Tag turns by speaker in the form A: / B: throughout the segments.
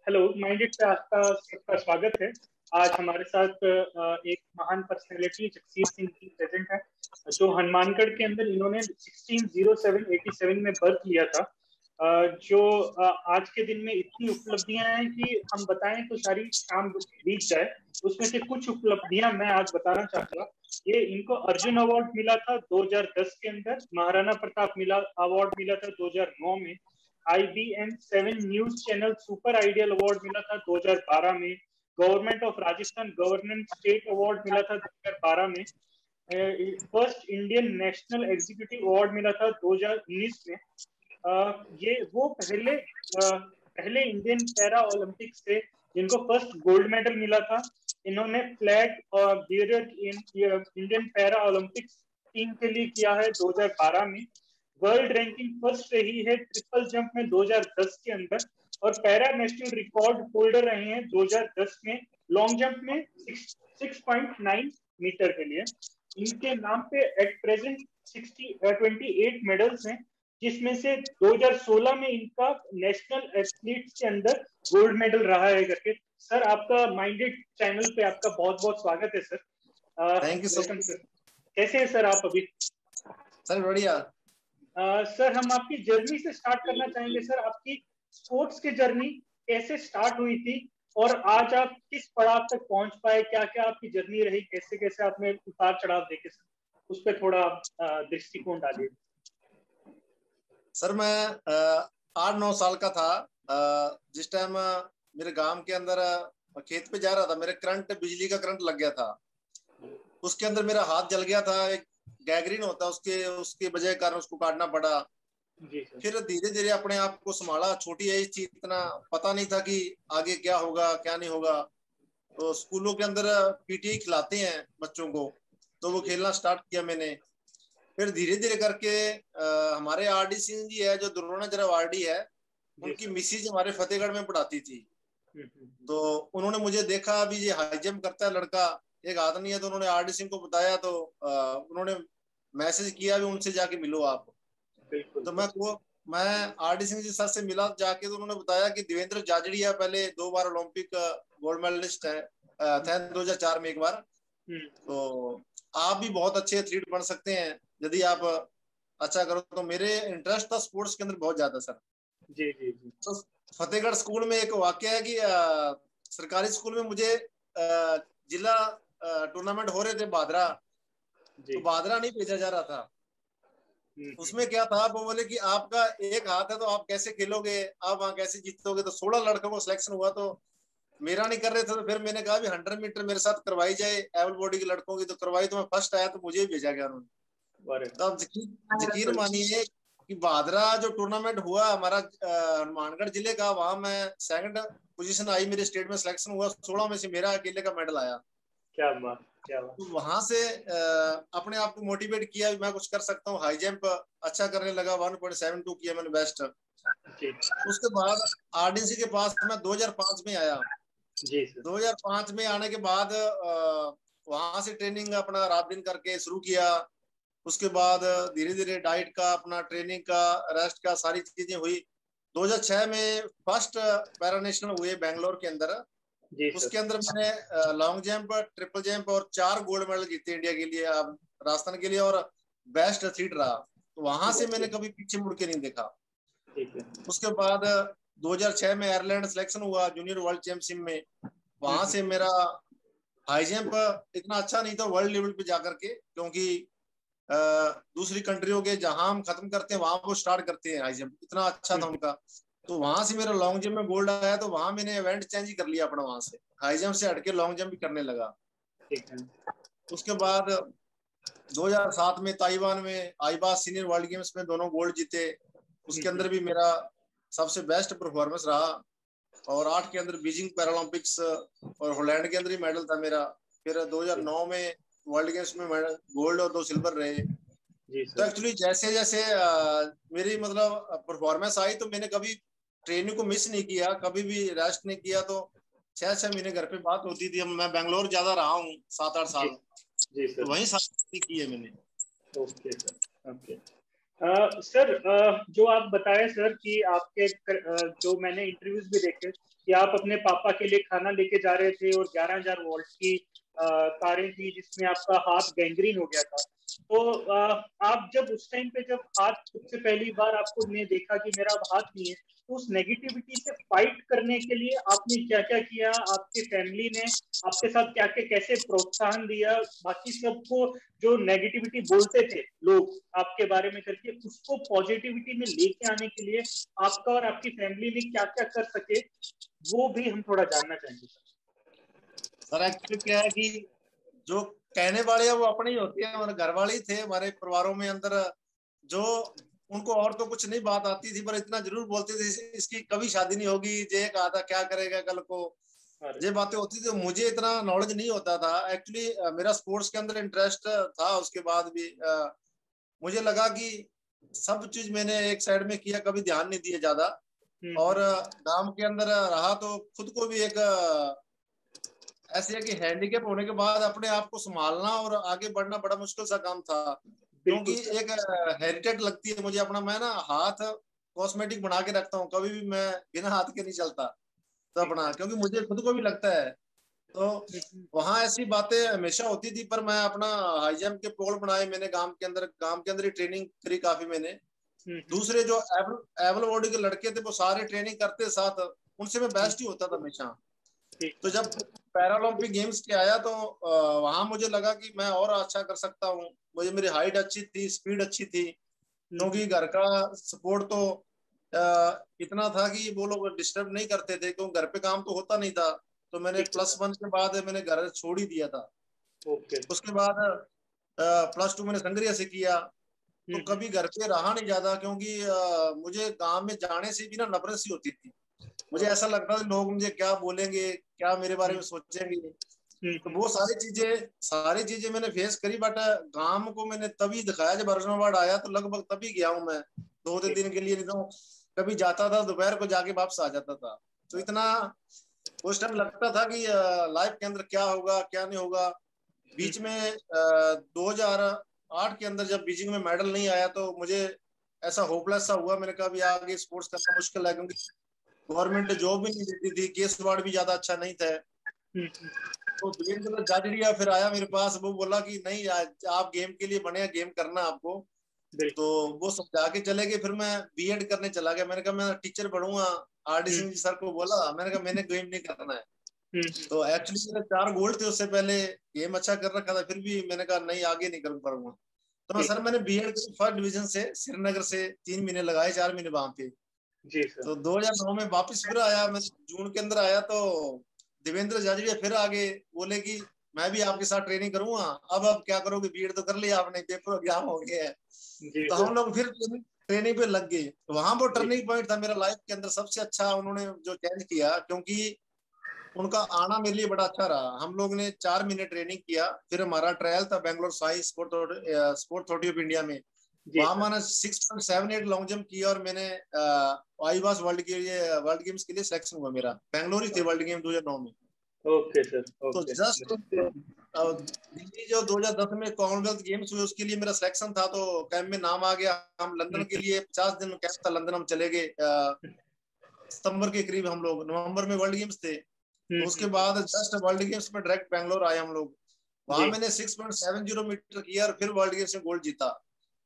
A: Hello, minded पे आपका सबका स्वागत है। आज हमारे साथ एक महान पर्सनैलिटी जगसीर सिंह जी प्रेजेंट है, जो हनुमानगढ़ के अंदर इन्होंने 160787 में बर्थ लिया था। जो आज के दिन में इतनी उपलब्धियां हैं कि हम बताएं तो सारी शाम बीत जाए। उसमें से कुछ उपलब्धियां मैं आज बताना चाहूंगा। ये इनको अर्जुन अवार्ड मिला था 2010 के अंदर, महाराणा प्रताप मिला अवार्ड मिला था 2009 में, IBN 7 news channel super ideal award मिला था 2012 में, government of Rajasthan governance state award मिला था 2012 में, first Indian national executive award मिला था 2019 में। ये वो पहले इंडियन पैरा ओलंपिक्स थे जिनको फर्स्ट गोल्ड मेडल मिला था। इन्होंने flag bearer in Indian para Olympics team के लिए किया है 2012 में। वर्ल्ड रैंकिंग फर्स्ट रही है ट्रिपल जंप में 2010 के अंदर, और पैरा नेशनल रिकॉर्ड होल्डर रहे हैं 2010 में लॉन्ग जंप में 6.9 मीटर के लिए। इनके नाम पे एट प्रेजेंट 28 मेडल्स हैं, जिसमें से 2016 में इनका नेशनल एथलीट्स के अंदर गोल्ड मेडल रहा है करके। सर, आपका माइंडेड चैनल पे आपका बहुत बहुत स्वागत है sir.
B: Thank you
A: welcome sir. कैसे हैं सर आप अभी?
B: सर बढ़िया।
A: सर, हम आपकी जर्नी से स्टार्ट करना चाहेंगे सर। आपकी स्पोर्ट्स की जर्नी कैसे स्टार्ट हुई थी और आज आप किस पड़ाव तक पहुंच पाए? क्या क्या आपकी जर्नी रही, कैसे कैसे आपने उतार चढ़ाव देखे सर, उस पर थोड़ा दृष्टिकोण डालिए।
B: सर मैं 8-9 साल का था जिस टाइम मेरे गांव के अंदर खेत पे जा रहा था। मेरे बिजली का करंट लग गया था। उसके अंदर मेरा हाथ जल गया था। एक गैंग्रीन होता उसके वजह के कारण उसको काटना पड़ा। फिर धीरे धीरे अपने आप को संभाला। छोटी एज थी, इतना पता नहीं था कि आगे क्या होगा क्या नहीं होगा। तो स्कूलों के अंदर पीटीआई खिलाते हैं बच्चों को, तो वो खेलना स्टार्ट किया मैंने। फिर धीरे धीरे करके हमारे आरडी सिंह जी है, जो द्रोणा जरा आरडी है, उनकी मिसिज हमारे फतेहगढ़ में पढ़ाती थी। तो उन्होंने मुझे देखा, अभी ये हाई जंप करता है लड़का, एक आदमी है। तो उन्होंने आरडी सिंह को बताया, तो उन्होंने मैसेज किया भी उनसे जाके मिलो आप। तो मैं आरडी सिंह जी सर से मिला जाके। तो उन्होंने बताया कि देवेंद्र जाजड़िया पहले 2 बार ओलंपिक गोल्ड मेडलिस्ट है, थे 2004 में एक बार। तो आप भी बहुत अच्छे एथलीट बन सकते हैं यदि आप अच्छा करो। तो मेरे इंटरेस्ट था स्पोर्ट्स के अंदर बहुत ज्यादा सर।
A: जी जी जी।
B: तो फतेहगढ़ स्कूल में एक वाकया है कि सरकारी स्कूल में मुझे जिला टूर्नामेंट हो रहे थे भादरा, तो भादरा नहीं भेजा जा रहा था। उसमें क्या था, वो बोले कि आपका एक हाथ है तो आप कैसे खेलोगे, आप वहां कैसे जीतोगे। तो 16 लड़कों को सिलेक्शन हुआ, तो मेरा नहीं कर रहे थे। तो फिर मैंने कहा भी 100 मीटर मेरे साथ करवाई जाए, एबल बॉडी के लड़कों की। तो करवाई, तो मैं फर्स्ट आया, तो मुझे भी भेजा गया उन्होंने। तो आप यकीन मानिए कि भादरा जो टूर्नामेंट हुआ हमारा हनुमानगढ़ जिले का, वहां मैं सेकंड पोजीशन आई, मेरे स्टेट में सिलेक्शन हुआ। 16 में से मेरा अकेले का मेडल आया।
A: क्या बात, क्या बात।
B: तो वहां से अपने आप को मोटिवेट किया, मैं कुछ कर सकता हूँ। हाई जंप अच्छा करने लगा, 1.72 किया मैंने बेस्ट। उसके बाद आरडीसी के पास मैं 2005 में आया।
A: जी सर।
B: 2005 में आने के बाद वहां से ट्रेनिंग अपना रात दिन करके शुरू किया। उसके बाद धीरे धीरे डाइट का, अपना ट्रेनिंग का, रेस्ट का, सारी चीजें हुई। 2006 में फर्स्ट पैरा नेशनल हुए बेंगलोर के अंदर। उसके अंदर मैंने लॉन्ग जंप, ट्रिपल जंप और 4 गोल्ड मेडल जीते इंडिया के लिए, राजस्थान के लिए, और बेस्ट एथलीट रहा। तो वहां से मैंने कभी पीछे मुड़ के नहीं देखा। उसके बाद 2006 में आयरलैंड सिलेक्शन हुआ जूनियर वर्ल्ड चैंपियनशिप में। वहां से मेरा हाई जंप इतना अच्छा नहीं था वर्ल्ड लेवल पे जाकर के, क्योंकि दूसरी कंट्रियों के जहां हम खत्म करते हैं वहां वो स्टार्ट करते हैं हाई जंप, इतना अच्छा था उनका। तो वहां से मेरा लॉन्ग जंप में गोल्ड आया। तो वहां मैंने इवेंट चेंज कर लिया अपना, वहां से हाई जंप से हटके लॉन्ग जंप भी करने लगा। उसके बाद 2007 में ताइवान में आईबास सीनियर वर्ल्ड गेम्स में दोनों गोल्ड जीते। उसके अंदर भी मेरा सबसे बेस्ट परफॉर्मेंस रहा। और 8 के अंदर बीजिंग पैरालंपिक्स और हॉलैंड के अंदर ही मेडल था मेरा। फिर 2009 में वर्ल्ड गेम्स में गोल्ड और 2 सिल्वर रहे। तो एक्चुअली जैसे जैसे मेरी मतलब परफॉर्मेंस आई, तो मैंने कभी ट्रेनिंग को मिस नहीं किया, कभी भी रेस्ट नहीं किया। तो 6-6 महीने घर पे बात होती थी। मैं बेंगलोर ज्यादा रहा हूँ 7-8 साल,
A: जी सर।
B: तो वहीं साथ की है मैंने।
A: Okay sir, okay. सर, जो आप बताए सर कि आपके जो मैंने इंटरव्यूज भी देखे कि आप अपने पापा के लिए खाना लेके जा रहे थे और 11,000 वोल्ट की तारें थी जिसमें आपका हाथ गैंग्रीन हो गया था। तो आप जब उस टाइम पे जब हाथ सबसे पहली बार आपको ने देखा कि मेरा अब हाथ नहीं है, तो उस नेगेटिविटी से फाइट करने के लिए आपने क्या क्या किया? आपके फैमिली ने आपके साथ क्या क्या कैसे प्रोत्साहन दिया? बाकी सबको जो नेगेटिविटी बोलते थे लोग आपके बारे में करके, उसको पॉजिटिविटी में लेके आने के लिए आपका और आपकी फैमिली ने क्या क्या कर सके, वो भी हम थोड़ा जानना चाहेंगे सर।
B: सर एक्चुअली क्या है कि जो कहने वाले हैं वो अपने ही होते हैं, हमारे घर वाले ही थे हमारे परिवारों में अंदर, जो उनको और तो कुछ नहीं बात आती थी, पर इतना जरूर बोलते थे इसकी कभी शादी नहीं होगी, ये कहा था क्या करेगा कल को,
A: अरे।
B: ये बातें होती थी। मुझे इतना नॉलेज नहीं होता था एक्चुअली, मेरा स्पोर्ट्स के अंदर इंटरेस्ट था, उसके बाद भी मुझे लगा कि सब चीज मैंने एक साइड में किया, कभी ध्यान नहीं दिया ज्यादा। और गांव के अंदर रहा तो खुद को भी एक ऐसे है कि हैंडीकैप होने के बाद अपने आप को संभालना और आगे बढ़ना बड़ा मुश्किल सा काम था, क्योंकि
A: बिल्कुल सर।
B: एक हेरिटेज लगती है मुझे अपना। मैं ना हाथ कॉस्मेटिक बना के रखता हूँ, कभी भी मैं बिना हाथ के नहीं चलता, तो
A: जी
B: अपना
A: सर।
B: क्योंकि मुझे खुद को भी लगता है। तो वहां ऐसी बातें हमेशा होती थी, पर मैं अपना हाई जंप के पोल बनाए मैंने, गांव के अंदर ही ट्रेनिंग करी काफी मैंने। दूसरे जो एबल एबल बॉडी के लड़के थे वो सारे ट्रेनिंग करते साथ, उनसे मैं बेस्ट ही होता था हमेशा।
A: ठीक
B: तो
A: है।
B: जब पैरालंपिक गेम्स के आया तो वहां मुझे लगा कि मैं और अच्छा कर सकता हूँ। मुझे मेरी हाइट अच्छी थी, स्पीड अच्छी थी, क्योंकि घर का सपोर्ट तो इतना था कि वो लोग डिस्टर्ब नहीं करते थे, क्योंकि घर पे काम तो होता नहीं था। तो मैंने
A: ठीक है
B: प्लस
A: सर।
B: वन के बाद मैंने घर छोड़ ही दिया था।
A: ओके।
B: उसके बाद प्लस टू मैंने संग्रिया से किया। तो कभी घर पे रहा नहीं ज्यादा, क्योंकि मुझे गांव में जाने से भी ना नफरत सी होती थी। मुझे ऐसा लगता था लोग मुझे क्या बोलेंगे, क्या मेरे बारे में सोचेंगे। तो वो सारी चीजें मैंने फेस करी, बट गांव को मैंने तभी दिखाया जब अर्जुन अवार्ड आया, तो लगभग तभी गया हूँ मैं, 2 3 दिन के लिए। नहीं तो कभी जाता था दोपहर को जाके वापस आ जाता था। तो इतना उस टाइम लगता था कि लाइफ के अंदर क्या होगा क्या नहीं होगा। बीच में 2008 के अंदर जब बीजिंग में मेडल नहीं आया तो मुझे ऐसा होपलेस सा हुआ। मैंने कहा अभी आगे स्पोर्ट्स करना मुश्किल है, क्योंकि गवर्नमेंट जॉब भी नहीं देती थी, केस वार्ड भी ज्यादा अच्छा नहीं था। तो वीरेंद्र जाजड़िया फिर आया मेरे पास, वो बोला कि नहीं आप गेम के लिए बने हैं, गेम करना है आपको। तो
A: बिल्कुल।
B: वो समझा के चले गए, फिर मैं बीएड करने चला गया। मैंने कहा मैं टीचर बनूंगा। आरडी सिंह जी सर को बोला, मैंने कहा मैंने गेम नहीं करना है। तो एक्चुअली मेरे 4 गोल्ड थे उससे पहले, गेम अच्छा कर रखा था, फिर भी मैंने कहा नहीं आगे नहीं कर पाऊंगा। तो मैं
A: ठीक
B: सर
A: है।
B: मैंने बीएड फर्स्ट डिवीजन से श्रीनगर से 3 महीने लगाए, 4 महीने वहां पे।
A: जी सर।
B: तो 2009 में वापस फिर आया मैं, जून के अंदर आया तो देवेंद्र जाजड़िया फिर आगे बोले कि मैं भी आपके साथ ट्रेनिंग करूंगा। अब क्या करोगे, बीएड तो कर लिया आपने, पेपर एग्जाम हो गया है।
A: जी
B: तो
A: सर।
B: हम लोग फिर ट्रेनिंग पे लग गए। तो वहां वो
A: जी।
B: टर्निंग पॉइंट था मेरा लाइफ के अंदर सबसे अच्छा, उन्होंने जो चेंज किया, क्योंकि उनका आना मेरे लिए बड़ा अच्छा रहा। हम लोग ने 4 महीने ट्रेनिंग किया, फिर हमारा ट्रायल था Bangalore Sai sport authority of India में।
A: जी
B: वहां
A: सर।
B: मैंने 6.78 लॉन्ग जंप किया, और मैंने आई वाज वर्ल्ड गेम्स के लिए सिलेक्शन हुआ मेरा। बेंगलोर ही थे वर्ल्ड गेम 2009 में।
A: Okay sir.
B: तो
A: ओके।
B: जस्ट दिल्ली जो 2010 में कॉमनवेल्थ गेम्स हुए उसके लिए मेरा सिलेक्शन था, तो कैंप में नाम आ गया। हम लंदन के लिए 50 दिन कैंप था, लंदन हम चले गए। सितंबर के करीब हम लोग, नवंबर में वर्ल्ड गेम्स थे। तो उसके बाद जस्ट वर्ल्ड गेम्स में डायरेक्ट बैंगलोर आए हम लोग। वहां
A: जी।
B: मैंने 6.70 मीटर किया और फिर वर्ल्ड गेम्स में गोल्ड जीता।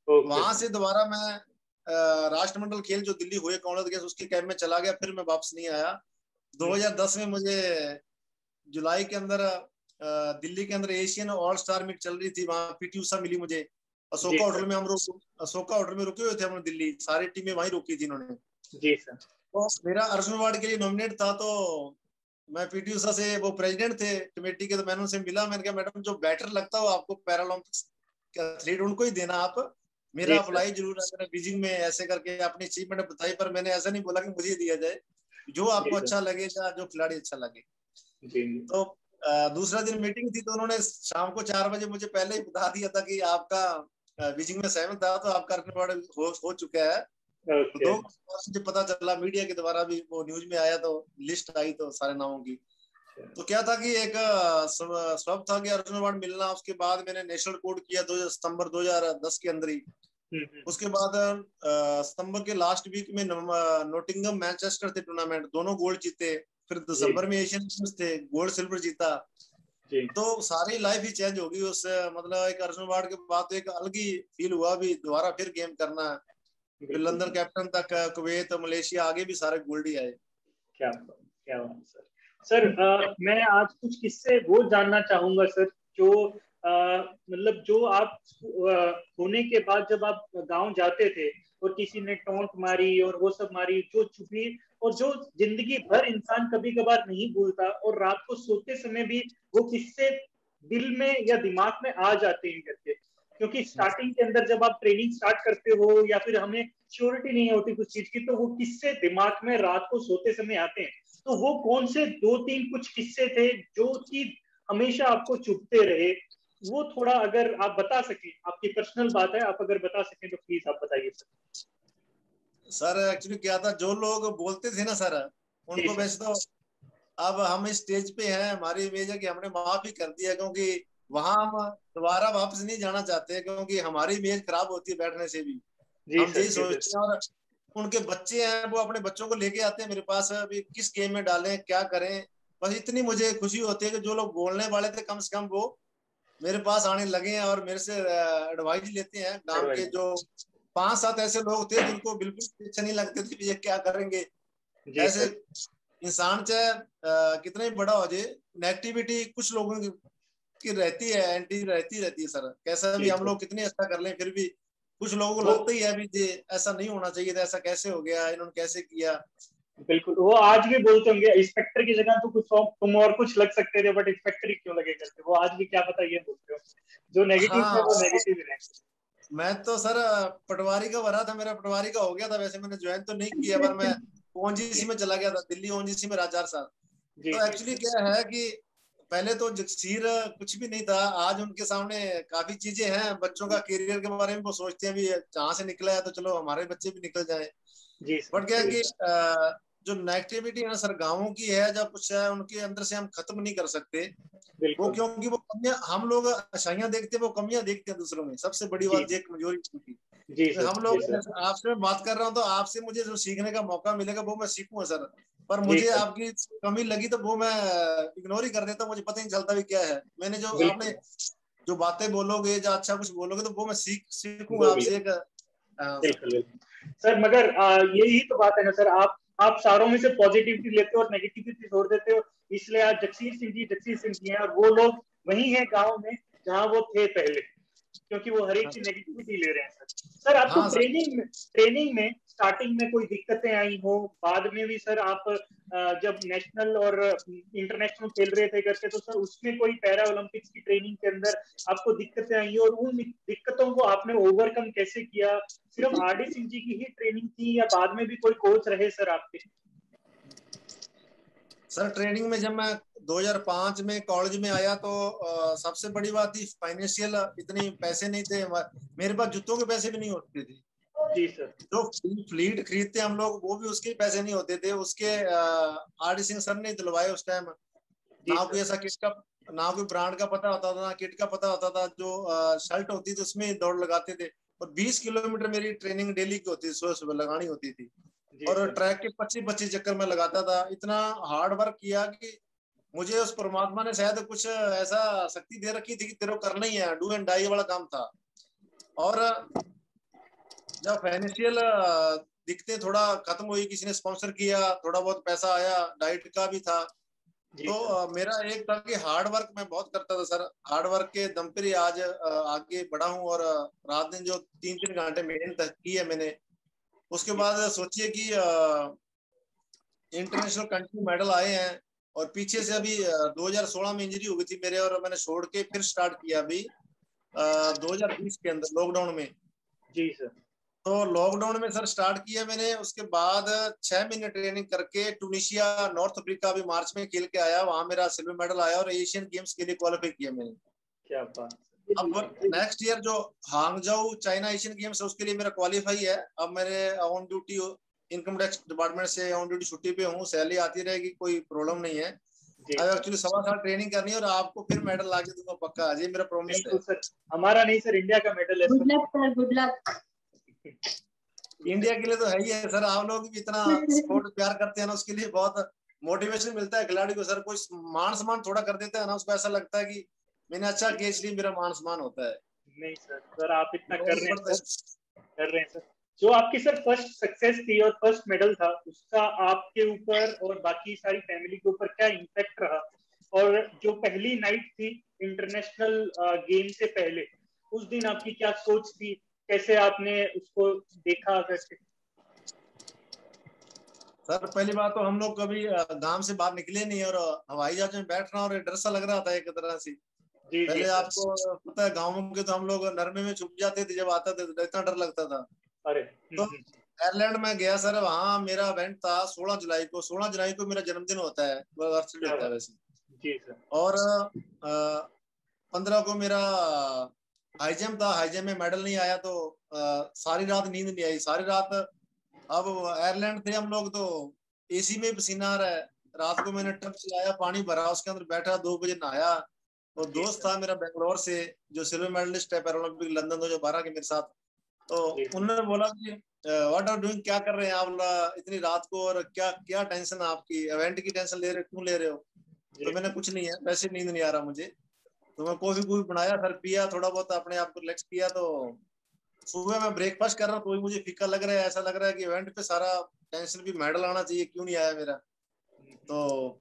A: ओके
B: वहां
A: सर।
B: से दोबारा मैं राष्ट्रमंडल खेल जो दिल्ली हुए कॉमनवेल्थ गेम्स उसके कैंप में चला गया, फिर मैं वापस नहीं आया। 2010 में मुझे जुलाई के अंदर दिल्ली के अंदर एशियन ऑल स्टार मीट चल रही थी, वहां पीटी उषा मिली मुझे।
A: जी
B: अशोका होटल
A: सर।
B: में अशोका होटल में रुके हुए थे हम, दिल्ली सारी टीमें वहीं रुकी थी इन्होंने।
A: जी सर।
B: तो मेरा अर्जुन अवार्ड के लिए नॉमिनेट था, तो मैं पीटी उषा से, वो प्रेसिडेंट थे कमेटी के, तो मैंने उनसे मिला। मैंने कहा मैडम जो बेटर लगता हो आपको पैरालंपिक्स का एथलीट उनको ही देना आप, मेरा
A: जी सर।
B: अप्लाई जरूर है। मैंने बीजिंग में ऐसे करके अपनी अचीवमेंट बताई, पर मैंने ऐसा नहीं बोला कि मुझे दिया जाए, जो
A: जी
B: आपको
A: सर।
B: अच्छा लगेगा, जो खिलाड़ी अच्छा लगे।
A: जी।
B: तो दूसरा दिन मीटिंग थी, तो उन्होंने शाम को 4 बजे मुझे पहले ही बता दिया था कि आपका बीजिंग में 7 था, तो आपका अर्जुन अवार्ड हो चुका है। तो
A: ओके।
B: 2 घंटे बाद मुझे पता चला, मीडिया के द्वारा भी वो न्यूज में आया, तो लिस्ट आई तो सारे नामों की। तो क्या था कि एक सब था कि अर्जुन अवार्ड मिलना। उसके बाद मैंने नेशनल कोड किया 2 सितंबर 2010 के अंदर ही। उसके बाद सितंबर के लास्ट वीक में नोटिंगम मैनचेस्टर थे टूर्नामेंट, दोनों गोल्ड जीते। फिर दिसंबर में एशियन गेम्स थे, गोल्ड सिल्वर जीता। तो सारी लाइफ ही चेंज होगी उस, मतलब एक अर्जुन अवार्ड के बाद तो एक अलग ही फील हुआ भी दोबारा फिर गेम करना। फिर लंदन कैप्टन तक, कुवैत, मलेशिया, आगे भी सारे गोल्ड ही आए।
A: क्या क्या बात सर। सर मैं आज कुछ किस्से वो जानना चाहूंगा सर, जो मतलब जो आप होने के बाद जब आप गांव जाते थे और किसी ने टोंट मारी और वो सब मारी, जो चुभी और जो जिंदगी भर इंसान कभी कभार नहीं भूलता, और रात को सोते समय भी वो किस्से दिल में या दिमाग में आ जाते हैं करके। क्योंकि स्टार्टिंग के अंदर जब आप ट्रेनिंग स्टार्ट करते हो या फिर हमें श्योरिटी नहीं होती कुछ चीज की, तो वो किस्से दिमाग में रात को सोते समय आते हैं। तो वो कौन से 2-3 कुछ किस्से थे जो कि हमेशा आपको चुभते रहे, वो थोड़ा अगर आप बता सकें, आपकी पर्सनल बात है, आप अगर बता सकें तो प्लीज आप बताइए सर।
B: सर एक्चुअली क्या था, जो लोग बोलते थे ना सर, उनको वैसे तो अब हम इस स्टेज पे हैं, हमारी इमेज है कि हमने माफ ही कर दिया, क्योंकि वहां हम दोबारा वापस नहीं जाना चाहते, क्योंकि हमारी इमेज खराब होती है बैठने से भी। हम यही सोचते हैं। और उनके बच्चे हैं, वो अपने बच्चों को लेके आते हैं मेरे पास, अभी किस गेम में डालें, क्या करें। बस इतनी मुझे खुशी होती है कि जो लोग बोलने वाले थे कम से कम वो मेरे पास आने लगे हैं और मेरे से एडवाइस लेते हैं। गांव के जो 5-7 ऐसे लोग थे जिनको बिल्कुल अच्छा नहीं लगते थे ये क्या करेंगे, ऐसे इंसान चाहे कितना ही बड़ा हो जाए, नेगेटिविटी कुछ लोगों की रहती है, एंटी रहती है सर। कैसा भी हम लोग कितने अच्छा कर लें, फिर भी कुछ लोगों को लगता ही है भी ये ऐसा नहीं होना चाहिए था, ऐसा कैसे हो गया, इन्होंने कैसे किया।
A: बिल्कुल, वो आज भी बोलते होंगे इंस्पेक्टर की जगह तो कुछ तुम और कुछ लग सकते थे, बट इंस्पेक्टर ही क्यों लगे करते। वो आज भी क्या पता ये बोलते हो, जो नेगेटिव है वो नेगेटिव ही रहेंगे।
B: मैं तो सर पटवारी का भरा था, मेरा पटवारी का हो गया था। वैसे मैंने ज्वाइन तो नहीं किया, पर मैं ओएनजीसी में चला गया था, दिल्ली ओएनजीसी में रहा 4 साल। तो एक्चुअली क्या है कि पहले तो जगसीर कुछ भी नहीं था, आज उनके सामने काफी चीजें हैं। बच्चों का करियर के बारे में वो सोचते हैं भी जहां से निकला है तो चलो हमारे बच्चे भी निकल जाए। बट क्या है कि जो नेगेटिविटी है सर गाँवों की है, जब कुछ है उनके अंदर से हम खत्म नहीं कर सकते वो, क्योंकि वो कमियां, हम लोग अच्छाइयां देखते हैं, वो कमियां देखते हैं दूसरों में। सबसे बड़ी बात ये कमजोरी की, तो हम लोग, आपसे मैं बात कर रहा हूँ तो आपसे मुझे जो सीखने का मौका मिलेगा वो मैं सीखूंगा सर। पर मुझे आपकी कमी लगी तो वो मैं इग्नोर ही कर देता, मुझे पता ही नहीं चलता भी क्या है। मैंने जो आपने जो बातें बोलोगे, जो अच्छा कुछ बोलोगे, तो वो मैं सीखूंगा आपसे एक।
A: सर मगर यही तो बात है ना सर, आप सारों में से पॉजिटिविटी लेते हो और नेगेटिविटी छोड़ देते हो। इसलिए आज जगसीर सिंह जी हैं, और वो लोग वही हैं गांव में जहां वो थे पहले, क्योंकि वो हर एक की नेगेटिविटी ले रहे हैं सर। सर आपको ट्रेनिंग में स्टार्टिंग में कोई दिक्कतें आई हो, बाद में भी सर आप जब नेशनल और इंटरनेशनल खेल रहे थे करके, तो सर उसमें कोई पैरा ओलंपिक्स की ट्रेनिंग के अंदर आपको दिक्कतें आई और उन दिक्कतों को आपने ओवरकम कैसे किया? सिर्फ आरडी सिंह जी की ही ट्रेनिंग थी या बाद में भी कोई कोच रहे सर आपके?
B: सर ट्रेनिंग में जब मैं 2005 में कॉलेज में आया तो सबसे बड़ी बात थी फाइनेंशियल, इतनी पैसे नहीं थे मेरे पास, जूतों के पैसे भी नहीं होते थे।
A: जी सर।
B: जो फ्लीट खरीदते हम लोग वो भी उसके पैसे नहीं होते थे। उसके आरडी सिंह सर ने दिलवाए उस टाइम। ना कोई ऐसा किट का, ना कोई ब्रांड का पता होता था, ना किट का पता होता था। जो शर्ट होती थी उसमें दौड़ लगाते थे। और 20 किलोमीटर मेरी ट्रेनिंग डेली की होती थी, सुबह सुबह लगानी होती थी। और ट्रैक के 25-25 चक्कर में लगाता था। इतना हार्ड वर्क किया कि मुझे उस परमात्मा ने शायद कुछ ऐसा शक्ति दे रखी थी कि तेरे को करना ही है, डू एंड डाई वाला काम था। और जब फाइनेंशियल दिक्कतें थोड़ा खत्म हुई, किसी ने स्पॉन्सर किया, थोड़ा बहुत पैसा आया, डाइट का भी था, तो मेरा एक था कि हार्ड वर्क मैं बहुत करता था सर। हार्ड वर्क के दम पर ही आज आगे बढ़ा हूँ। और रात दिन जो 3-3 घंटे मेहनत की है मैंने, उसके बाद सोचिए कि इंटरनेशनल कंट्री मेडल आए हैं। और पीछे से अभी 2016 में इंजरी हो गई थी मेरे, और मैंने छोड़ के फिर स्टार्ट किया अभी 2020 के अंदर लॉकडाउन में।
A: जी सर।
B: तो लॉकडाउन में सर स्टार्ट किया मैंने। उसके बाद 6 महीने ट्रेनिंग करके टूनिशिया, नॉर्थ अफ्रीका अभी मार्च में खेल के आया, वहां मेरा सिल्वर मेडल आया और एशियन गेम्स के लिए क्वालिफाई किया मैंने।
A: क्या बात।
B: अब नेक्स्ट ईयर जो हांगजाऊ चाइना एशियन गेम्स है उसके लिए मेरा क्वालिफाई है। अब मेरे on duty income tax department से ऑन ड्यूटी छुट्टी पे हूँ, सैलरी आती रहेगी, कोई प्रॉब्लम नहीं है। अब एक्चुअली 1.25 साल ट्रेनिंग करनी है और आपको फिर मेडल ला के दूंगा पक्का, ये मेरा प्रॉमिस है।
A: सर हमारा नहीं सर, इंडिया का मेडल है।
C: Good luck sir, good luck.
B: India के लिए तो है ही है सर, आप लोग भी इतना स्पोर्ट प्यार करते हैं ना, उसके लिए बहुत मोटिवेशन मिलता है खिलाड़ी को सर। कोई मान सम्मान थोड़ा कर देता है ना, उसको ऐसा लगता है कि मैंने अच्छा किया इसलिए मेरा मान सम्मान होता है।
A: नहीं सर, सर आप इतना कर रहे हैं
B: बढ़ता
A: सर, कर रहे हैं सर। जो आपकी सर फर्स्ट सक्सेस थी और फर्स्ट मेडल था, उसका आपके ऊपर और बाकी सारी फैमिली के ऊपर क्या इम्पैक्ट रहा? और जो पहली नाइट थी इंटरनेशनल गेम से पहले, उस दिन आपकी क्या सोच थी, कैसे आपने उसको देखा करके?
B: सर पहली बात तो हम लोग कभी गांव से बाहर निकले नहीं, और हवाई जहाज में बैठना और डर सा लग रहा था एक तरह से।
A: जी जी
B: पहले
A: सर।
B: आपको पता है गाँव के तो हम लोग नरमे में छुप जाते थे, जब आते थे तो इतना डर लगता था।
A: अरे
B: तो आयरलैंड में गया सर, वहाँ मेरा इवेंट था 16 जुलाई को। 16 जुलाई को मेरा जन्मदिन होता है, बर्थडे
A: क्या
B: होता है
A: बात।
B: वैसे।
A: जी सर।
B: और 15 को मेरा हाई जंप था, हाई जंप में मेडल नहीं आया, तो सारी रात नींद नहीं आई, सारी रात। अब आयरलैंड थे हम लोग तो एसी में पसीना आ रहा है। रात को मैंने टब चलाया, पानी भरा, उसके अंदर बैठा, 2 बजे नहाया। और
A: जी
B: दोस्त
A: सर।
B: था मेरा बेंगलोर से, जो सिल्वर मेडलिस्ट है पैरालंपिक लंदन 2012 के मेरे साथ। तो
A: जी सर।
B: उन्होंने बोला कि व्हाट आर डूइंग, क्या कर रहे हैं आप इतनी रात को, और क्या क्या टेंशन है आपकी, इवेंट की टेंशन ले रहे, क्यों ले रहे हो? तो
A: जी
B: मैंने कुछ नहीं है, वैसे नींद नहीं आ रहा मुझे। तो मैं कॉफी कॉफी बनाया सर, पिया, थोड़ा बहुत अपने आप को रिलैक्स किया। तो सुबह मैं ब्रेकफास्ट कर रहा हूँ तो भी मुझे फीका लग रहा है, ऐसा लग रहा है कि इवेंट पे सारा टेंशन भी, मेडल आना चाहिए, क्यों नहीं आया मेरा। तो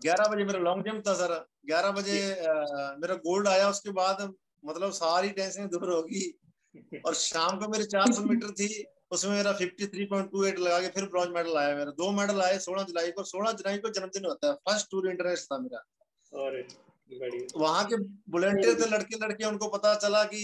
B: 11 बजे मेरा लॉन्ग जंप था सर, 11 बजे
A: जी।
B: मेरा गोल्ड आया। उसके बाद मतलब सारी टेंशन दूर होगी। और शाम को मेरी 400 मीटर थी, उसमें मेरा 53.28 लगा के फिर ब्रॉन्ज मेडल आया मेरा। 2 मेडल आए 16 जुलाई को। 16 जुलाई को जन्मदिन होता है, फर्स्ट टूर इंटरनेशनल था मेरा।
A: और बढ़िया।
B: वहां के वॉलंटियर थे लड़के लड़के, उनको पता चला कि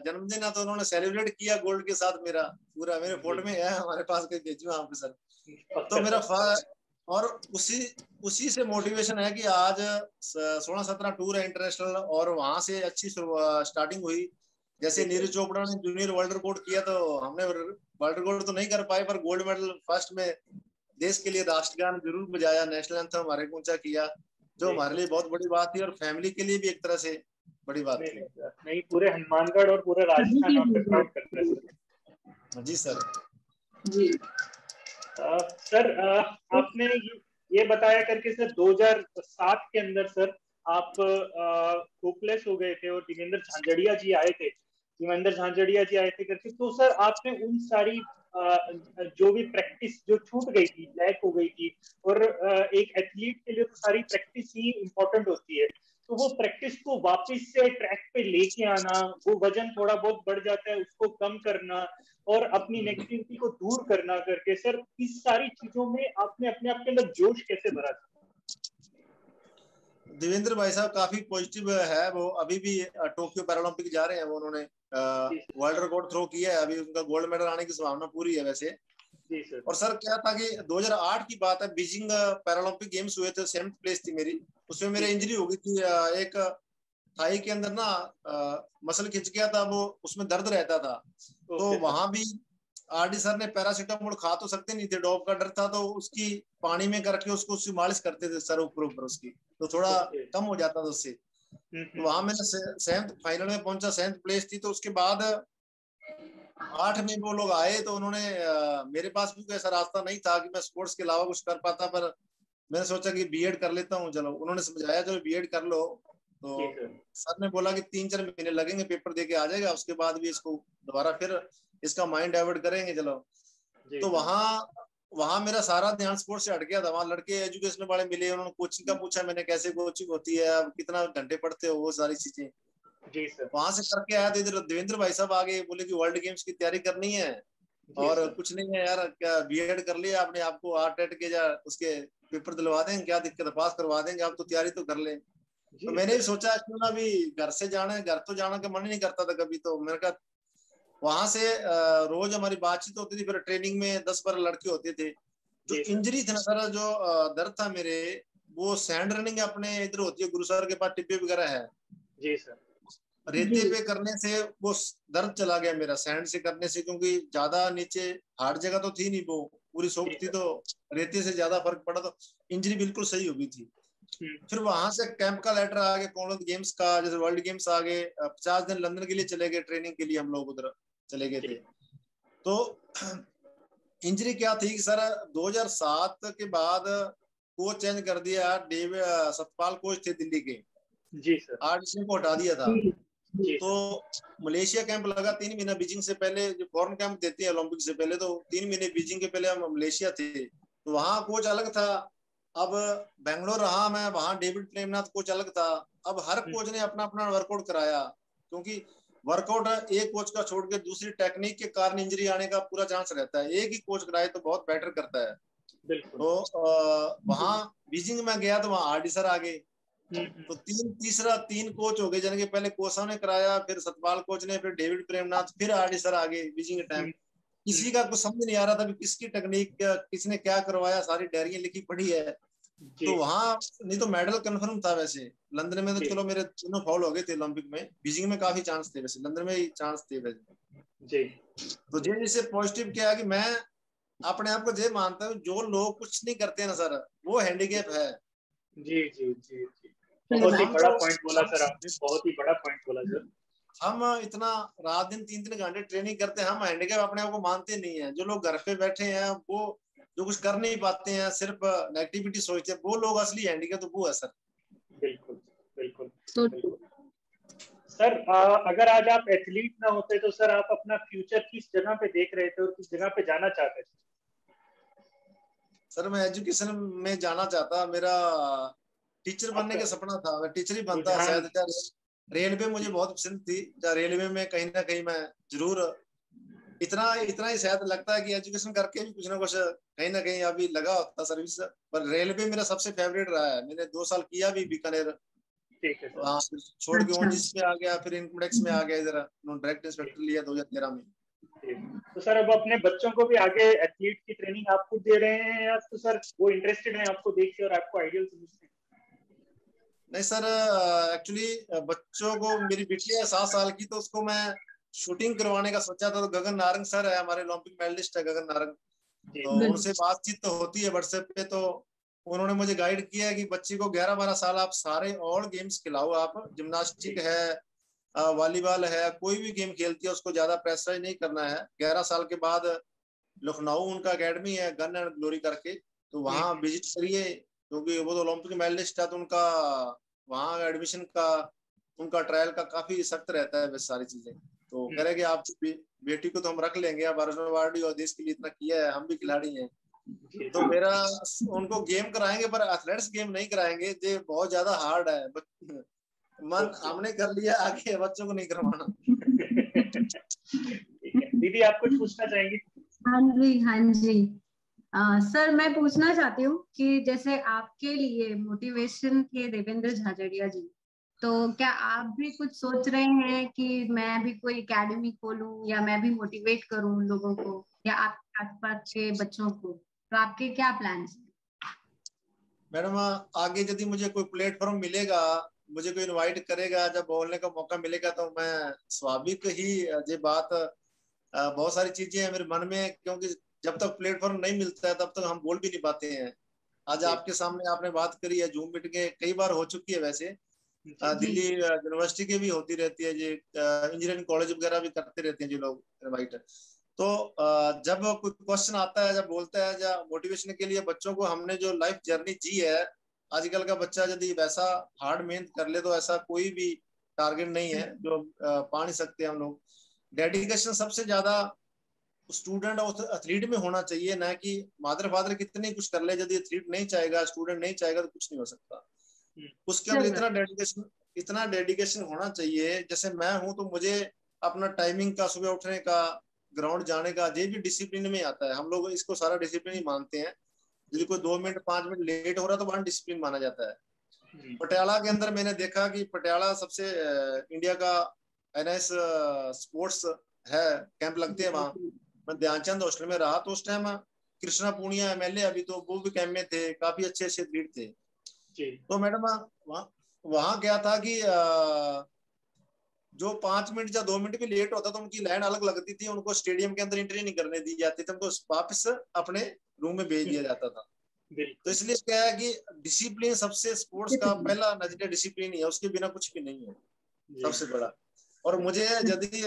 B: जन्मदिन है, तो उन्होंने सेलिब्रेट किया गोल्ड के साथ मेरा। पूरा मेरे
A: जी।
B: फोटो में है हमारे पास, कोई भेजू आपके सर। तो
A: पक्का
B: मेरा
A: सर।
B: और उसी उसी से मोटिवेशन है कि आज 16-17 टूर है इंटरनेशनल, और वहां से अच्छी स्टार्टिंग हुई। जैसे
A: जी सर।
B: नीरज चोपड़ा ने जूनियर वर्ल्ड रिकॉर्ड किया, तो हमने वर्ल्ड रिकॉर्ड तो नहीं कर पाए, पर गोल्ड मेडल फर्स्ट में देश के लिए राष्ट्रगान जरूर बजाया, नेशनल एंथम हमारे को ऊंचा किया, जो
A: जी
B: हमारे
A: सर।
B: लिए बहुत बड़ी बात थी, और फैमिली के लिए भी एक तरह से बड़ी बात
A: नहीं
B: थी।
A: नहीं सर, नहीं, पूरे हनुमानगढ़ और पूरा राजस्थान आपका प्राउड करता है सर।
B: जी सर।
A: जी। सर, आपने ये बताया करके सर, 2007 के अंदर सर आप होपलेस हो गए थे और देवेंद्र झांझड़िया जी आए थे, देवेंद्र झांझड़िया जी आए थे करके, तो सर आपने उन सारी जो भी प्रैक्टिस जो छूट गई थी, लैक हो गई थी, और एक एथलीट के लिए तो सारी प्रैक्टिस ही इंपॉर्टेंट होती है, तो वो प्रैक्टिस को वापस से ट्रैक पे लेके आना, वो वजन थोड़ा बहुत बढ़ जाता है उसको कम करना, और अपनी नेगेटिविटी को दूर करना करके सर, इस सारी चीजों में आपने अपने आप के अंदर जोश कैसे भरा था?
B: देवेंद्र भाई साहब काफी पॉजिटिव है, वो अभी भी टोक्यो पैरालंपिक जा रहे हैं। वो उन्होंने
A: जी
B: वर्ल्ड रिकॉर्ड थ्रो किया है, अभी उनका गोल्ड मेडल आने की संभावना पूरी है वैसे।
A: जी सर।
B: और सर क्या था कि 2008 की बात है, बीजिंग पैरालंपिक गेम्स हुए थे, 7th प्लेस थी मेरी। उसमें
A: जी
B: मेरे
A: सर।
B: इंजरी हो गई थी, एक थाई के अंदर ना मसल खिंच गया था, वो उसमें दर्द रहता था। तो
A: ओके सर।
B: वहां भी आरडी सर ने पैरासीटामोल, खा तो सकते नहीं थे, डॉप का डर था, तो उसकी पानी में करके उसको उसकी मालिश करते थे सर ऊपर ऊपर उसकी, तो थोड़ा
A: ओके।
B: कम हो जाता था उससे। तो वहां मैंने 7th फाइनल में पहुंचा, 7th प्लेस थी। तो उसके बाद 8 में वो लोग आए, तो उन्होंने मेरे पास भी कोई ऐसा रास्ता नहीं था कि मैं स्पोर्ट्स के अलावा कुछ कर पाता, पर मैंने सोचा कि बीएड कर लेता हूँ। चलो उन्होंने समझाया, चलो बीएड कर लो। तो
A: जी सर।
B: सर ने बोला कि 3-4 महीने लगेंगे, पेपर दे के आ जाएगा, उसके बाद भी इसको दोबारा फिर इसका माइंड डाइवर्ट करेंगे, चलो।
A: जी
B: तो
A: सर।
B: वहाँ वहाँ मेरा सारा ध्यान स्पोर्ट्स से हट गया था। वहाँ लड़के एजुकेशन वाले मिले, उन्होंने कोचिंग का पूछा मैंने, कैसे कोचिंग होती है, आप कितना घंटे पढ़ते हो, वो सारी चीजें।
A: जी सर।
B: वहां से करके आया, तो इधर देवेंद्र भाई साहब आगे बोले कि वर्ल्ड गेम्स की तैयारी करनी है,
A: जी
B: और
A: सर।
B: कुछ नहीं है यार, क्या बीएड कर लिया आपने, आपको आर टेट के या उसके पेपर दिलवा देंगे, क्या दिक्कत है, पास करवा देंगे, आप तो तैयारी तो कर ले। तो
A: जी
B: मैंने भी
A: सर।
B: सोचा क्यों ना, भी घर से जाना है, घर तो जाना का मन ही नहीं करता था कभी। तो मैंने कहा वहां से रोज हमारी बातचीत होती थी, फिर ट्रेनिंग में 10-12 लड़के होते थे। जो
A: जी सर।
B: इंजरी थी ना सर, जो दर्द था मेरे, वो सैंड रनिंग अपने इधर होती है, गुरुसर के पास टिब्बे वगैरह है,
A: जी सर।
B: रेते पे करने से वो दर्द चला गया मेरा, सैंड से करने से, क्योंकि ज्यादा नीचे हार्ड जगह तो थी नहीं, वो पूरी
A: जी
B: सॉफ्ट थी,
A: सर।
B: तो रेते से ज्यादा फर्क पड़ा, तो इंजरी बिल्कुल सही हो गई थी।
A: हम्म।
B: फिर वहां से कैंप का लेटर आ गया, कॉमनवेल्थ गेम्स का, जैसे वर्ल्ड गेम्स आ गए, 50 दिन लंदन के लिए चले गए ट्रेनिंग के लिए, हम लोग उधर चले गए
A: जी।
B: थे। तो इंजरी क्या थी कि सर 2007 के बाद कोच चेंज कर दिया। डेविड सतपाल कोच थे दिल्ली के,
A: जी सर।
B: आरडीसी को हटा दिया था।
A: जी
B: तो मलेशिया कैंप लगा 3 महीना बीजिंग से पहले, जो फॉरेन कैंप देते हैं ओलंपिक से पहले, तो 3 महीने बीजिंग के पहले हम मलेशिया थे, तो वहाँ कोच अलग था। अब बेंगलोर रहा मैं, वहाँ डेविड प्रेमनाथ कोच अलग था। अब हर कोच ने अपना अपना वर्कआउट कराया, क्योंकि वर्कआउट एक कोच का छोड़ के दूसरी टेक्निक के कारण इंजरी आने का पूरा चांस रहता है। एक ही कोच कराए तो बहुत बेटर करता है।
A: बिल्कुल।
B: तो वहाँ बीजिंग में गया तो वहाँ आरडी सर आ गए।
A: हम्म।
B: तो तीन कोच हो गए, जिनके पहले कोसा ने कराया, फिर सतपाल कोच ने, फिर डेविड प्रेमनाथ, फिर आरडी सर आ गए बीजिंग के टाइम। किसी का कुछ समझ नहीं आ रहा था कि किसकी टेक्निक किसने क्या करवाया, सारी डायरियां लिखी पड़ी है। तो
A: जी
B: वहां नहीं तो मेडल कंफर्म था वैसे। लंदन में तो
A: जी
B: चलो मेरे तीनों फाउल हो गए थे ओलंपिक में, बीजिंग में काफी चांस थे, वैसे लंदन में ही चांस थे वैसे।
A: जी
B: तो जे इससे पॉजिटिव क्या है कि मैं अपने आप को ये मानता हूँ, जो लोग कुछ नहीं करते ना सर, वो हैंडीकैप है।
A: जी जी जी जी।
B: तो
A: बहुत ही
B: हम
A: बड़ा
B: जो
A: पॉइंट बोला सर आपने, बहुत ही बड़ा पॉइंट बोला सर।
B: हम इतना रात दिन 3 3 घंटे ट्रेनिंग करते हैं, हम हैंडीकैप अपने आप को मानते नहीं है। जो लोग घर पे बैठे हैं, वो जो कुछ कर नहीं पाते हैं, सिर्फ नेगेटिविटी सोचते हैं, वो लोग असली हैंडीकैप तो वो है सर।
A: बिल्कुल बिल्कुल
C: तो
A: बिल्कुल। सर अगर आज आप एथलीट ना होते तो सर आप अपना फ्यूचर किस जगह पे देख रहे थे और किस जगह पे जाना चाहते थे?
B: सर मैं एजुकेशन में जाना चाहता, मेरा टीचर बनने
A: आपका
B: का सपना था, मैं टीचर ही बनता
A: रुझान।
B: शायद। क्या रेलवे मुझे बहुत पसंद थी, या रेलवे में कहीं ना कहीं मैं जरूर, इतना इतना ही शायद लगता है कि एजुकेशन करके भी कुछ ना कुछ कहीं ना कहीं अभी लगा होता सर्विस। पर रेलवे मेरा सबसे फेवरेट रहा है, मैंने 2 साल किया भी बीकानेर।
A: ठीक है सर।
B: वहाँ फिर छोड़ के
C: अच्छा,
B: ओनजीसी पे आ गया, फिर इनकम टैक्स में आ गया इधर, डायरेक्ट इंस्पेक्टर लिया 2013 में।
A: ठीक। तो सर अब अपने बच्चों को भी आगे एथलीट की ट्रेनिंग आप खुद दे रहे हैं या तो सर वो इंटरेस्टेड है आपको देख के और आपको आइडियल समझते हैं?
B: नहीं सर, एक्चुअली बच्चों को, मेरी बेटी है 7 साल की, तो उसको मैं शूटिंग करवाने का सोचा था। तो गगन नारंग सर है, हमारे ओलंपिक मेडलिस्ट है गगन नारंग,
A: जी
B: तो उनसे बातचीत तो होती है व्हाट्सएप पे। तो उन्होंने मुझे गाइड किया है कि बच्ची को 11 12 साल आप सारे ऑल गेम्स खिलाओ, आप जिम्नास्टिक
A: जी
B: है, वॉलीबॉल है, कोई भी गेम खेलती है उसको ज्यादा प्रेशराइज नहीं करना है। 11 साल के बाद लखनऊ उनका अकेडमी है गन एंड ग्लोरी करके, तो वहाँ विजिट करिए, क्योंकि वो तो ओलंपिक मेडलिस्ट है, तो उनका वहाँ एडमिशन का, उनका ट्रायल का काफी सख्त रहता है वैसे सारी चीजें। तो कह रहे कि आपकी बेटी को तो हम रख लेंगे, अब अर्जुन अवार्डी और देश के लिए इतना किया है, हम भी खिलाड़ी हैं।
A: जी
B: तो मेरा, उनको गेम कराएंगे पर एथलेटिक्स गेम नहीं कराएंगे, ये बहुत ज्यादा हार्ड है। मन
A: ओके।
B: हमने कर लिया, आगे बच्चों को नहीं करवाना।
A: ठीक है दीदी, आप कुछ पूछना चाहेंगे?
C: हाँ जी, हाँ जी। सर मैं पूछना चाहती हूँ कि जैसे आपके लिए मोटिवेशन थे देवेंद्र झाझड़िया जी, तो क्या आप भी कुछ सोच रहे हैं कि मैं भी कोई एकेडमी खोलूं या मैं भी मोटिवेट करूं लोगों को या आपके आसपास के बच्चों को, तो आपके क्या प्लान्स हैं?
B: मैडम आगे यदि मुझे कोई प्लेटफॉर्म मिलेगा, मुझे कोई इनवाइट करेगा, जब बोलने का मौका मिलेगा, तो मैं स्वाभाविक ही ये बात, बहुत सारी चीजें हैं मेरे मन में, क्योंकि जब तक प्लेटफॉर्म नहीं मिलता है तब तक हम बोल भी नहीं पाते हैं। आज
A: जी
B: आपके सामने आपने बात करी है, जूम मीटिंग कई बार हो चुकी है वैसे,
A: जी
C: जी
B: दिल्ली यूनिवर्सिटी की भी होती रहती है, ये इंजीनियरिंग कॉलेज वगैरह भी करते रहते हैं जो लोग इनवाइट। तो जब कोई क्वेश्चन आता है, जब बोलता है, जब मोटिवेशन के लिए बच्चों को, हमने जो लाइफ जर्नी जी है, आजकल का बच्चा यदि वैसा हार्ड मेहनत कर ले तो ऐसा कोई भी टारगेट नहीं है जो पा नहीं सकते हम लोग। डेडिकेशन सबसे ज्यादा स्टूडेंट और एथलीट में होना चाहिए, ना कि मादर फादर कितने कुछ कर ले, यदि एथलीट नहीं चाहेगा, स्टूडेंट नहीं चाहेगा, तो कुछ नहीं हो सकता। उसके अंदर
C: सही बात।
B: इतना डेडिकेशन होना चाहिए। जैसे मैं हूं तो मुझे अपना टाइमिंग का, सुबह उठने का, ग्राउंड जाने का, ये भी डिसिप्लिन में आता है। हम लोग इसको सारा डिसिप्लिन ही मानते हैं। यदि कोई 2 मिनट 5 मिनट लेट हो रहा है तो वहां डिसिप्लिन माना जाता है। पटियाला के अंदर मैंने देखा कि पटियाला सबसे इंडिया का एनएस स्पोर्ट्स है, कैंप लगते हैं वहाँ। मैं ध्यानचंद हॉस्टल में रहा, तो उस टाइम कृष्णा पूनिया एमएलए, अभी तो वो भी कैंप में थे, काफी अच्छे अच्छे एथलीट थे।
A: जी
B: तो मैडम वहाँ वहाँ क्या था कि जो 5 मिनट या 2 मिनट भी लेट होता तो उनकी लाइन अलग लगती थी, उनको स्टेडियम के अंदर एंट्री नहीं करने दी जाती थी, उनको वापस अपने रूम में भेज दिया जाता था। तो
A: बिल्कुल।
B: इसलिए क्या है कि डिसिप्लिन सबसे, स्पोर्ट्स का पहला नजरिया डिसिप्लिन ही है, उसके बिना कुछ भी नहीं है
A: जी
B: सबसे बड़ा। और मुझे यदि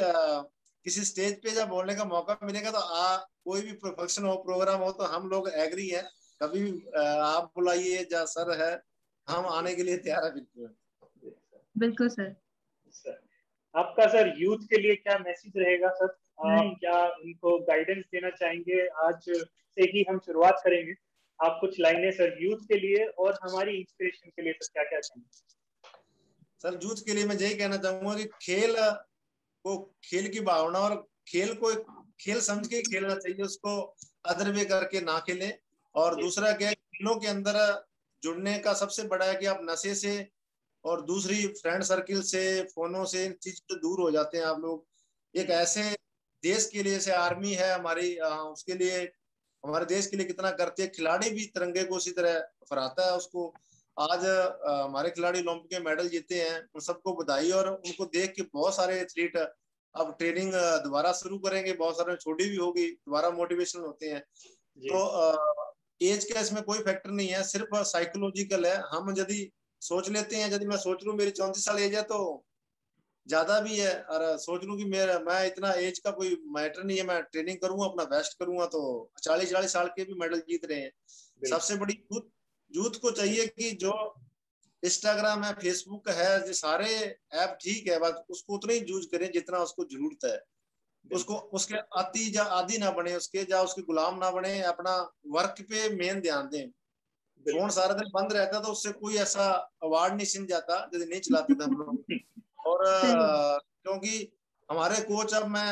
B: किसी स्टेज पे जब बोलने का मौका मिलेगा तो कोई भी फंक्शन हो, प्रोग्राम हो, तो हम लोग एग्री हैं, कभी भी आप बुलाइए, या सर है, हम आने के लिए तैयार है बिल्कुल।
C: बिल्कुल सर।
A: सर आपका सर यूथ के लिए क्या मैसेज रहेगा सर? आप क्या उनको गाइडेंस देना चाहेंगे? आज से ही हम शुरुआत करेंगे, आप कुछ लाइनें सर यूथ के लिए और हमारी इंस्पिरेशन के लिए सर क्या क्या चाहेंगे?
B: सर यूथ के लिए मैं यही कहना चाहूंगा कि खेल को, खेल की भावना और खेल को एक खेल समझ के खेलना चाहिए, उसको अदर वे करके ना खेलें। और दूसरा क्या है, खेलों के अंदर जुड़ने का सबसे बड़ा है कि आप नशे से और दूसरी फ्रेंड सर्किल से, फोनों से, इन चीज से दूर हो जाते हैं आप लोग। एक ऐसे देश के लिए, जैसे आर्मी है हमारी, उसके लिए, हमारे देश के लिए कितना करते हैं, खिलाड़ी भी तिरंगे को उसी तरह फहराता है उसको। आज हमारे खिलाड़ी ओलंपिक में मेडल जीते हैं, उन सबको बधाई। और उनको देख के बहुत सारे एथलीट अब ट्रेनिंग दोबारा शुरू करेंगे, बहुत सारे छोटी भी होगी, दोबारा मोटिवेशन होते हैं। तो एज का इसमें कोई फैक्टर नहीं है, सिर्फ साइकोलॉजिकल है। हम यदि सोच लेते हैं, यदि मैं सोच लूं मेरी 34 साल एज है तो ज्यादा भी है, और सोच लूं कि मैं इतना एज का कोई मैटर नहीं है, मैं ट्रेनिंग करूंगा, अपना बेस्ट करूंगा, तो 40-40 साल के भी मेडल जीत रहे हैं। सबसे बड़ी यूथ को चाहिए कि जो इंस्टाग्राम है, फेसबुक है, ये सारे ऐप ठीक है, बस उसको उतना ही यूज करें जितना उसको जरूरत है। उसको उसके आदि ना बने, उसके या उसके गुलाम ना बने, अपना वर्क पे मेन ध्यान दें। फोन सारा दिन बंद रहता तो उससे कोई ऐसा अवार्ड नहीं छिन जाता यदि नहीं चलाते थे हम लोग। और क्योंकि हमारे कोच, अब मैं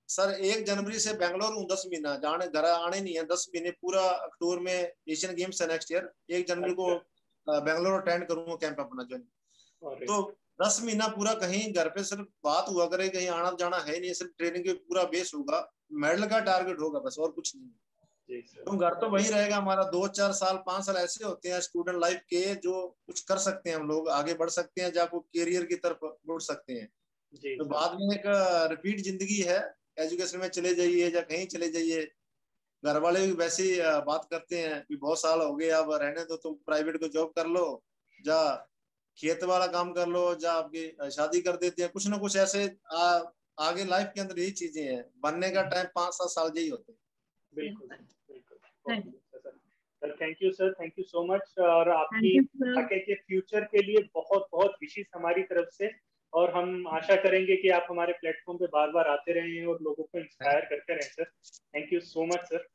B: सर 1 जनवरी से बेंगलोर हूँ, 10 महीना जाने घर आने नहीं है, 10 महीने पूरा अक्टूबर में एशियन गेम्स है नेक्स्ट ईयर, 1 जनवरी को बेंगलोर अटेंड करूंगा कैंप अपना ज्वाइन। तो 10 महीना पूरा कहीं घर पे सिर्फ बात हुआ करे, कहीं आना जाना है नहीं, सिर्फ ट्रेनिंग पे पूरा बेस होगा, मेडल का टारगेट होगा बस, और कुछ नहीं। तो घर तो वही रहेगा हमारा। 2-4 साल 5 साल ऐसे होते हैं स्टूडेंट लाइफ के, जो कुछ कर सकते हैं हम लोग, आगे बढ़ सकते हैं, जहाँ को कैरियर की तरफ बढ़ सकते हैं। तो बाद में एक रिपीट जिंदगी है, एजुकेशन में चले जाइए या कहीं चले जाइए, घर वाले भी वैसे ही बात करते हैं कि बहुत साल हो गए, अब रहने दो, तुम प्राइवेट को जॉब कर लो, जा खेत वाला काम कर लो, जा आपकी शादी कर देते हैं, कुछ ना कुछ ऐसे आगे लाइफ के अंदर यही चीजें हैं, बनने का टाइम 5-7 साल यही होते हैं।
A: बिल्कुल बिल्कुल sir, thank you sir, thank you so much. और आपकी आगे के फ्यूचर के लिए बहुत बहुत विशेष हमारी तरफ से, और हम आशा करेंगे कि आप हमारे प्लेटफॉर्म पे बार बार आते रहें और लोगों को इंस्पायर करते रहें sir. Thank you so much sir.